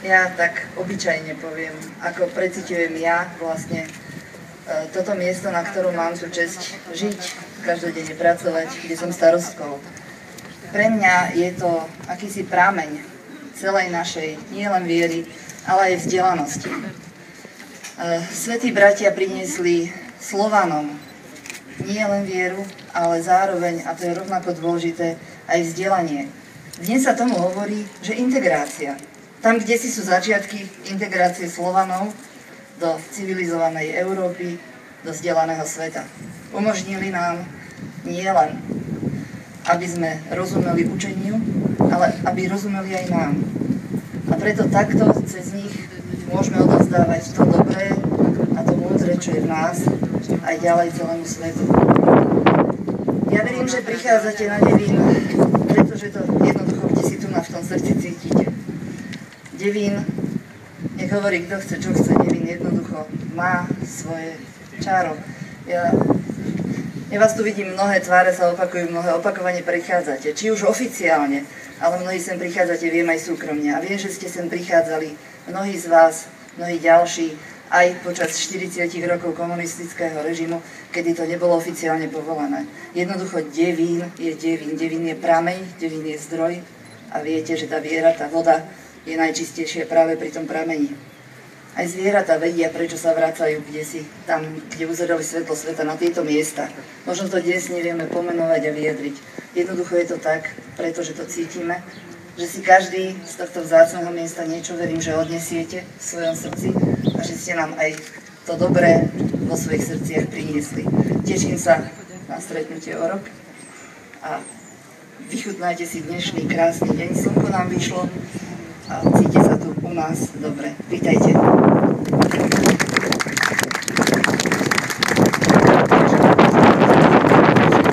Ja tak obyčajne poviem, ako preciťujem ja vlastne toto miesto, na ktorom mám tú česť žiť, každodenne pracovať, kde som starostkou. Pre mňa je to akýsi prameň celej našej nielen viery, ale aj vzdelanosti. Svätí bratia priniesli Slovanom nie len vieru, ale zároveň, a to je rovnako dôležité, aj vzdelanie. Dnes sa tomu hovorí, že integrácia. Tam, kde si sú začiatky integrácie Slovanov do civilizovanej Európy, do vzdelaného sveta. Umožnili nám nie len, aby sme rozumeli učeniu, ale aby rozumeli aj nám. A preto takto cez nich môžeme odovzdávať to dobré a to múdre, čo je v nás, aj ďalej celému svetu. Ja verím, že prichádzate na Devín, pretože to jednoducho kde si tu v tom srdci cítiť. Devín, nech hovorí, kto chce, čo chce, Devín jednoducho má svoje čaro. Ja vás tu vidím, mnohé tváre sa opakujú, mnohé opakovane prichádzate, či už oficiálne, ale mnohí sem prichádzate, viem aj súkromne. A viem, že ste sem prichádzali, mnohí z vás, mnohí ďalší, aj počas 40 rokov komunistického režimu, kedy to nebolo oficiálne povolené. Jednoducho Devín je Devín. Devín je prameň, Devín je zdroj a viete, že tá viera, tá voda je najčistejšia práve pri tom prameni. Aj zvieratá vedia, prečo sa vracajú kdesi tam, kde uzerali svetlo sveta, na tieto miesta. Možno to dnes nevieme pomenovať a vyjadriť. Jednoducho je to tak, pretože to cítime, že si každý z tohto vzácneho miesta niečo, verím, že odnesiete v svojom srdci a že ste nám aj to dobré vo svojich srdciach priniesli. Teším sa na stretnutie o rok a vychutnajte si dnešný krásny deň. Slnko nám vyšlo a cíte sa tu u nás dobre. Vítajte.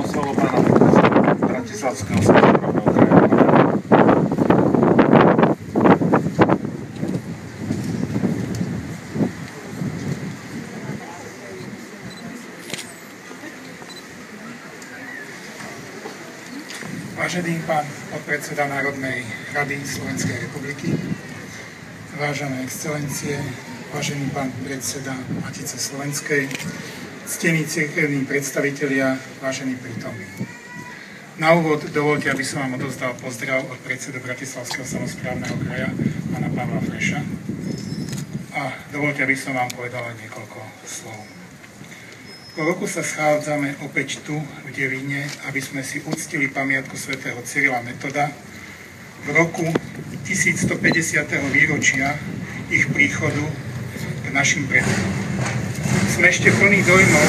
Slovo pána Bratislavského samosprávneho kraja. Vážený pán podpredseda Národnej rady Slovenskej republiky, vážené excelencie, vážený pán predseda Matice Slovenskej, ctení cirkevní predstavitelia, vážení prítomní. Na úvod dovoľte, aby som vám odovzdal pozdrav od predsedu Bratislavského samosprávneho kraja, pána Pavla Freša. A dovoľte, aby som vám povedal niekoľko slov. Po roku sa schádzame opäť tu, v Devíne, aby sme si uctili pamiatku svätého Cyrila Metoda v roku 1150. výročia ich príchodu k našim predkom. Sme ešte plní dojmov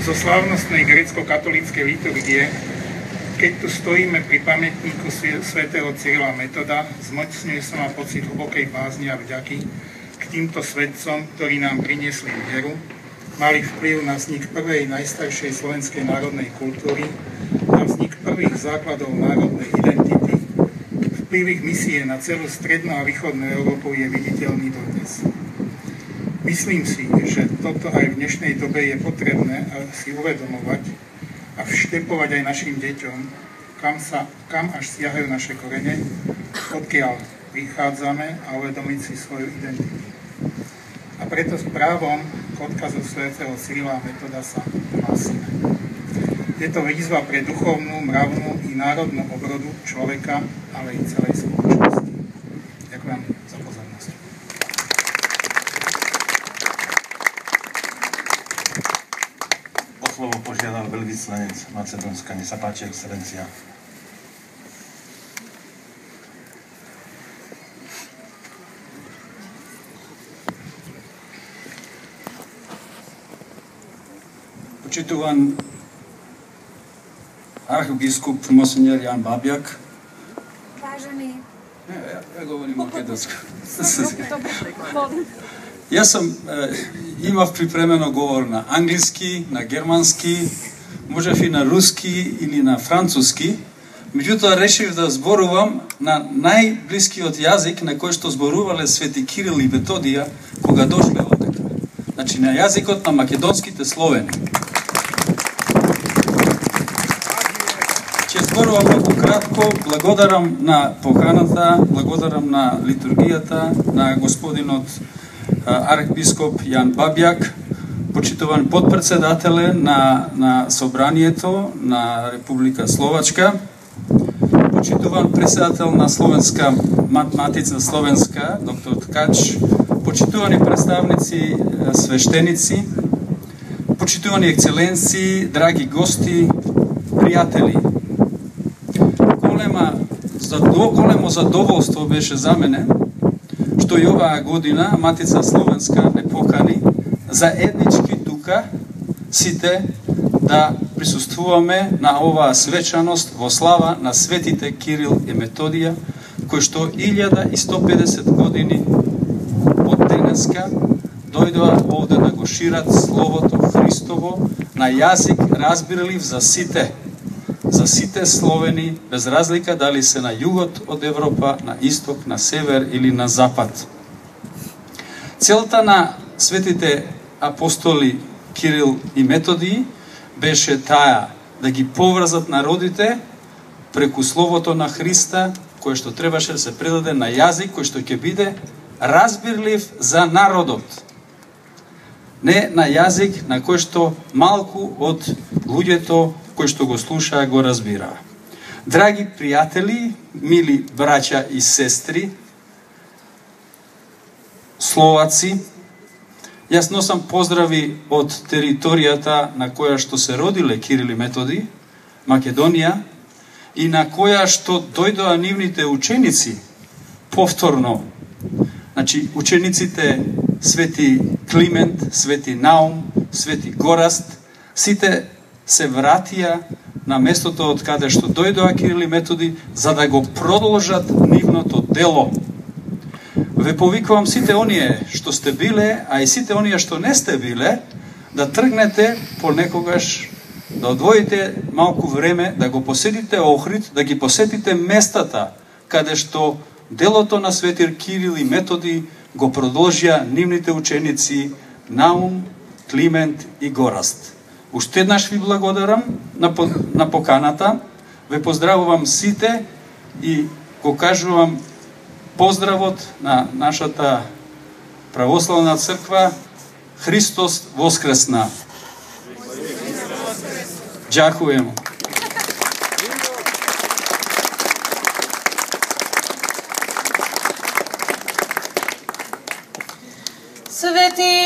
zo slávnostnej grécko-katolíckej liturgie, keď tu stojíme pri pamätníku svätého Cyrila Metoda, zmocňuje sa ma pocit hlbokej bázne a vďaky k týmto svedcom, ktorí nám priniesli vieru, mali vplyv na vznik prvej najstaršej slovenskej národnej kultúry, na vznik prvých základov národnej identity. Vplyv ich misie na celú strednú a východnú Európu je viditeľný dodnes. Myslím si, že toto aj v dnešnej dobe je potrebné si uvedomovať a vštepovať aj našim deťom, kam až siahajú naše korene, odkiaľ prichádzame a uvedomiť si svoju identitu. A preto s právom k odkazu svätého Cyrila Metoda sa hlásime. Je to výzva pre duchovnú, mravnú i národnú obrodu človeka, ale i celej spoločnosti. Ďakujem za pozornosť. O slovo požiadal veľvyslanec Macedónska. Nech sa páči, excelencia. Počitúvan archibiskup monsignor Jan Babiak. Vážený. Ja govorím makedonsku. Ja sam imao pripremeno govor na angliski, na germanski, može i na ruski ili na francuski. Međutim, rešив da zboruvam na najbliski od jazik na koji što zboruvale sveti Kiril i Metodija koga došle odakle. Znači na jazikot na makedonski te sloveni. Če зборувам малку кратко. Благодарам на поканата, благодарам на литургијата, на господинот архбископ Јан Бабјак, почитуван подпредседателе на собранието на Република Словачка, почитуван председател на Словенска Матица Словенска, доктор Ткач, почитувани представници свештеници, почитувани ексцеленции, драги гости, пријатели. Големо задоволство беше за мене што и оваа година Матица Словенска не покани заеднички тука сите да присуствуваме на оваа свечаност во слава на светите Кирил и Методија, кои што 1150 години од денеска дојдоа овде да го шират Словото Христово на јазик разбирлив за сите Словени, без разлика дали се на југот од Европа, на исток, на север или на запад. Целта на светите апостоли Кирил и Методиј беше таа да ги поврзат народите преку Словото на Христа, кое што требаше да се предаде на јазик кој што ќе биде разбирлив за народот. Не на јазик на кој што малку од луѓето кои што го слушаа го разбираа. Драги пријатели, мили браќа и сестри, словаци, јас носам поздрави од територијата на која што се родиле Кирил и Методиј, Македонија, и на која што дојдоа нивните ученици повторно. Значи, учениците Свети Климент, Свети Наум, Свети Гораст, сите се вратија на местото од каде што дојдоа Кирил и Методиј, за да го продолжат нивното дело. Ве повикувам сите оние што сте биле, а и сите оние што не сте биле, да тргнете понекогаш, да одвоите малку време, да го посетите Охрид, да ги посетите местата каде што делото на светир Кирил и Методиј го продолжија нивните ученици Наум, Климент и Гораст. Уште еднаш ви благодарам на поканата, ве поздравувам сите и го кажувам поздравот на нашата православна црква Христос воскресна. Ďakujem. Svetí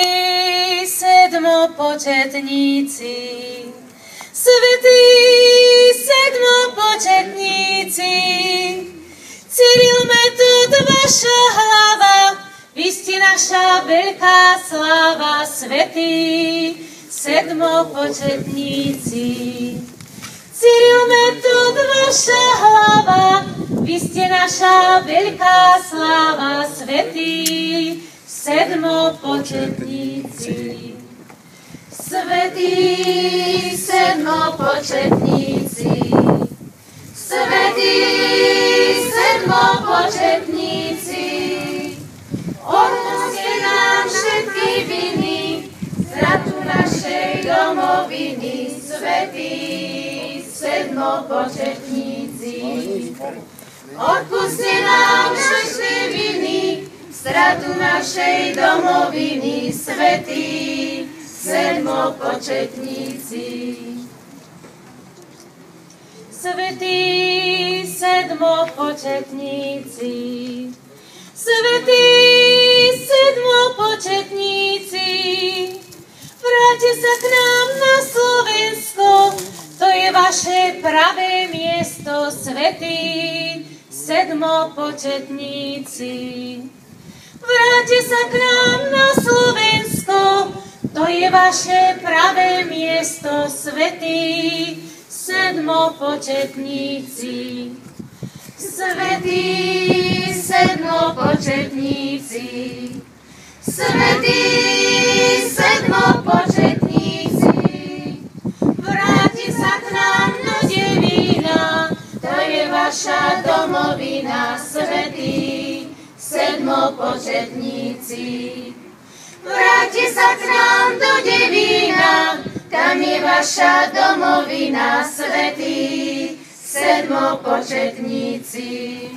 sedmopočetníci, svetí sedmopočetníci, Cyril, Metod, vaša hlava, vy ste naša veľká sláva, svetí sedmopočetníci. Cyril, Metod, vaša hlava, vy ste naša veľká sláva, svetí sedmopočetníci. Svetí sedmopočetníci, svetí sedmopočetníci, odpusťte nám všetky viny, stratu našej domoviny, svetí sedmopočetníci. Odpusťte nám všetky viny, stratu našej domoviny, svetí sedmopočetníci. Svetí sedmopočetníci, svetí sedmopočetníci, vráťte sa k nám na Slovensko, to je vaše pravé miesto, svetí sedmopočetníci. Vráťte sa k nám na Slovensko, to je vaše pravé miesto, svetí sedmopočetníci. Svetí sedmopočetníci, svetí sedmopočetníci, vráťte sa k nám do Devína, to je vaša domovina, svetí sedmopočetníci. Vráťte sa k nám do Devína, tam je vaša domovina, svetí sedmopočetníci.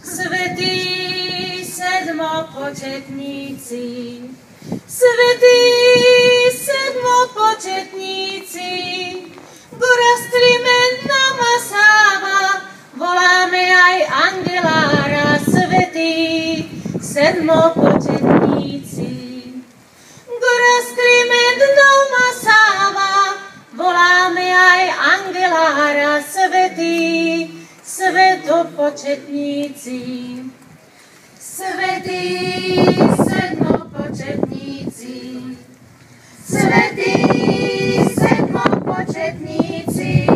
Svätí sedmopočetníci, svätí sedmopočetníci, gorastlíme nama sáva, voláme aj angelára, svätí sedmopočetníci. Gorastlíme nama sáva, voláme aj angelára, svätí svetopočetníci. Svätí sedmopočetníci, svätí sedmopočetníci,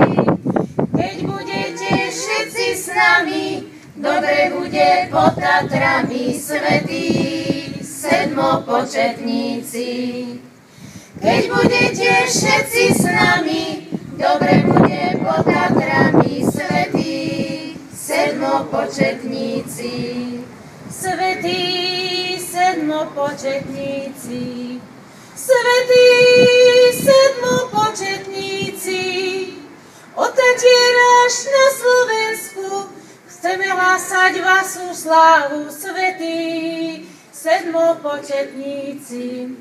keď budete všetci s nami, dobre bude pod Tatrami, svätí sedmopočetníci. Keď budete všetci s nami, dobre bude pod Tatrami, svätí sedmopočetníci. Svätí sedmopočetníci, svätí sedmopočetníci, od Tatier až na Slovensku chceme hlásať vašu slávu, svätí sedmopočetníci.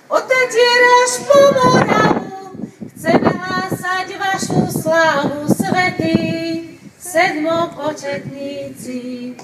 Od Tatier až po Moravu chceme hlásať vašu slávu, svätí sedmopočetníci.